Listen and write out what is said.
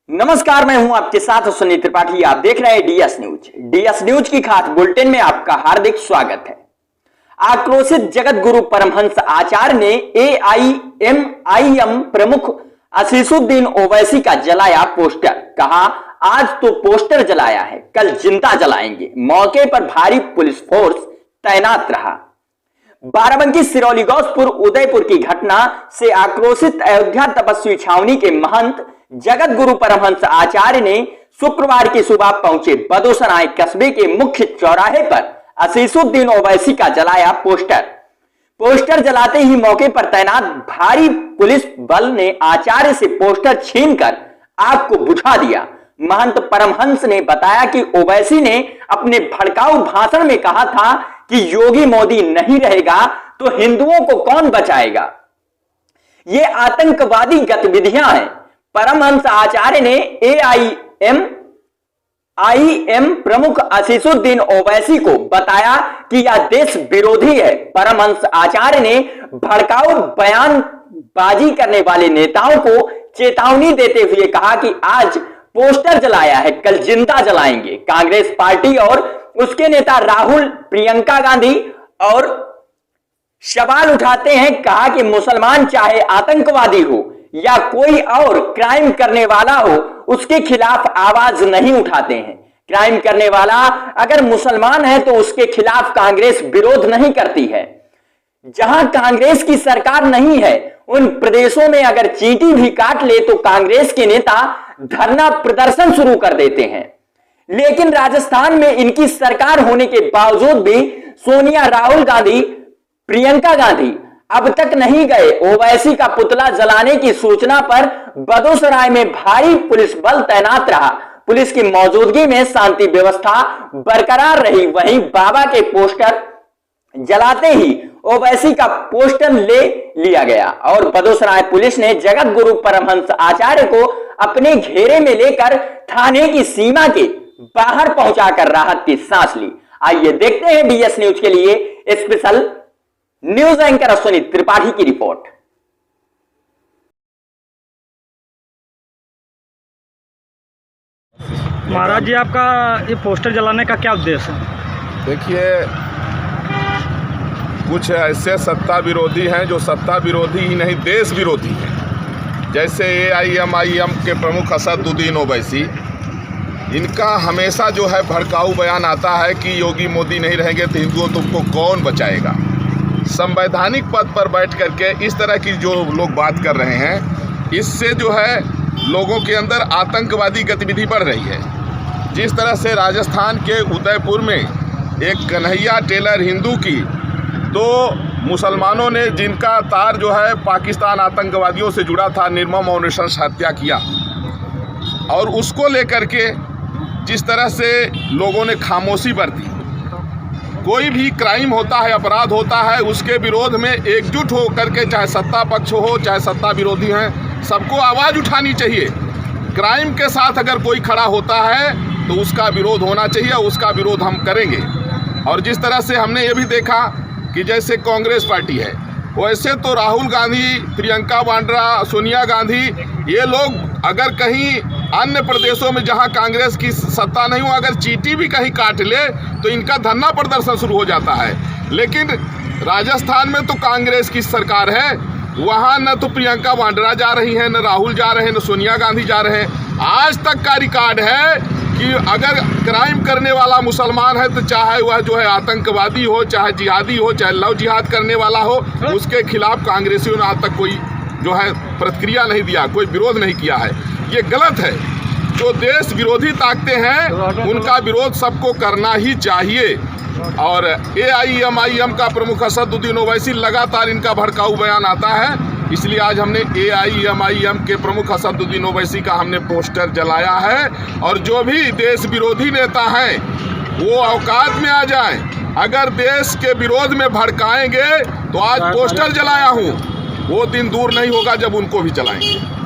नमस्कार, मैं हूं आपके साथ सुनील त्रिपाठी। आप देख रहे हैं डीएस न्यूज। डीएस न्यूज की खास बुलेटिन में आपका हार्दिक स्वागत है। आक्रोशित जगत गुरु परमहंस आचार्य ने एआईएमआईएम प्रमुख असीसुद्दीन ओवैसी का जलाया पोस्टर। कहा, आज तो पोस्टर जलाया है, कल जिंदा जलाएंगे। मौके पर भारी पुलिस फोर्स तैनात रहा। बाराबंकी, सिरौली, गौसपुर, उदयपुर की घटना से आक्रोशित अयोध्या तपस्वी छावनी के महंत जगत गुरु परमहंस आचार्य ने शुक्रवार की सुबह पहुंचे बदोसराय कस्बे के मुख्य चौराहे पर असीसुद्दीन ओवैसी का जलाया पोस्टर। पोस्टर जलाते ही मौके पर तैनात भारी पुलिस बल ने आचार्य से पोस्टर छीनकर आग को बुझा दिया। महंत परमहंस ने बताया कि ओवैसी ने अपने भड़काऊ भाषण में कहा था कि योगी मोदी नहीं रहेगा तो हिंदुओं को कौन बचाएगा। ये आतंकवादी गतिविधियां हैं। परमहंस आचार्य ने एआईएमआईएम प्रमुख असीसुद्दीन ओवैसी को बताया कि यह देश विरोधी है। परमहंस आचार्य ने भड़काऊ बयानबाजी करने वाले नेताओं को चेतावनी देते हुए कहा कि आज पोस्टर जलाया है, कल जिंदा जलाएंगे। कांग्रेस पार्टी और उसके नेता राहुल, प्रियंका गांधी और सवाल उठाते हैं। कहा कि मुसलमान चाहे आतंकवादी हो या कोई और क्राइम करने वाला हो, उसके खिलाफ आवाज नहीं उठाते हैं। क्राइम करने वाला अगर मुसलमान है तो उसके खिलाफ कांग्रेस विरोध नहीं करती है। जहां कांग्रेस की सरकार नहीं है उन प्रदेशों में अगर चींटी भी काट ले तो कांग्रेस के नेता धरना प्रदर्शन शुरू कर देते हैं। लेकिन राजस्थान में इनकी सरकार होने के बावजूद भी सोनिया, राहुल गांधी, प्रियंका गांधी अब तक नहीं गए। ओवैसी का पुतला जलाने की सूचना पर बदोसराय में भारी पुलिस बल तैनात रहा। पुलिस की मौजूदगी में शांति व्यवस्था बरकरार रही। वहीं बाबा के पोस्टर जलाते ही ओवैसी का पोस्टर ले लिया गया और बदोसराय पुलिस ने जगत गुरु परमहंस आचार्य को अपने घेरे में लेकर थाने की सीमा के बाहर पहुंचाकर राहत की सांस ली। आइए देखते हैं डीएस न्यूज के लिए special news anchor Sunil Tripathi की रिपोर्ट। महाराज जी, आपका ये पोस्टर जलाने का क्या उद्देश्य है? देखिए, कुछ ऐसे सत्ता विरोधी हैं जो सत्ता विरोधी ही नहीं देश विरोधी हैं। जैसे एआईएमआईएम के प्रमुख असदुद्दीन ओवैसी, इनका हमेशा जो है भड़काऊ बयान आता है कि योगी मोदी नहीं रहेंगे तो हिंदुओं तुमको कौन बचाएगा। संवैधानिक पद पर बैठ करके इस तरह की जो लोग बात कर रहे हैं, इससे जो है लोगों के अंदर आतंकवादी गतिविधि बढ़ रही है। जिस तरह से राजस्थान के उदयपुर में एक कन्हैया टेलर हिंदू की, तो मुसलमानों ने जिनका तार जो है पाकिस्तान आतंकवादियों से जुड़ा था, निर्मम और नृशंस हत्या किया, और उसको लेकर के जिस तरह से लोगों ने खामोशी बरती। कोई भी क्राइम होता है, अपराध होता है, उसके विरोध में एकजुट हो करके, चाहे सत्ता पक्ष हो चाहे सत्ता विरोधी हैं, सबको आवाज़ उठानी चाहिए। क्राइम के साथ अगर कोई खड़ा होता है तो उसका विरोध होना चाहिए, उसका विरोध हम करेंगे। और जिस तरह से हमने ये भी देखा कि जैसे कांग्रेस पार्टी है, वैसे तो राहुल गांधी, प्रियंका वाड्रा, सोनिया गांधी, ये लोग अगर कहीं अन्य प्रदेशों में जहां कांग्रेस की सत्ता नहीं हो, अगर चींटी भी कहीं काट ले तो इनका धरना प्रदर्शन शुरू हो जाता है। लेकिन राजस्थान में तो कांग्रेस की सरकार है, वहां न तो प्रियंका वाड्रा जा रही हैं, न राहुल जा रहे हैं, न सोनिया गांधी जा रहे हैं। आज तक का रिकॉर्ड है कि अगर क्राइम करने वाला मुसलमान है तो चाहे वह जो है आतंकवादी हो, चाहे जिहादी हो, चाहे लव जिहाद करने वाला हो, उसके खिलाफ कांग्रेसियों ने आज तक कोई जो है प्रतिक्रिया नहीं दिया, कोई विरोध नहीं किया है। ये गलत है। जो देश विरोधी ताकतें हैं उनका विरोध सबको करना ही चाहिए। और एआईएमआईएम का प्रमुख असदुद्दीन ओवैसी, लगातार इनका भड़काऊ बयान आता है, इसलिए आज हमने एआईएमआईएम के प्रमुख असदुद्दीन ओवैसी का हमने पोस्टर जलाया है। और जो भी देश विरोधी नेता हैं वो औकात में आ जाएं। अगर देश के विरोध में भड़काएंगे तो आज पोस्टर जलाया हूँ, वो दिन दूर नहीं होगा जब उनको भी जलाएंगे।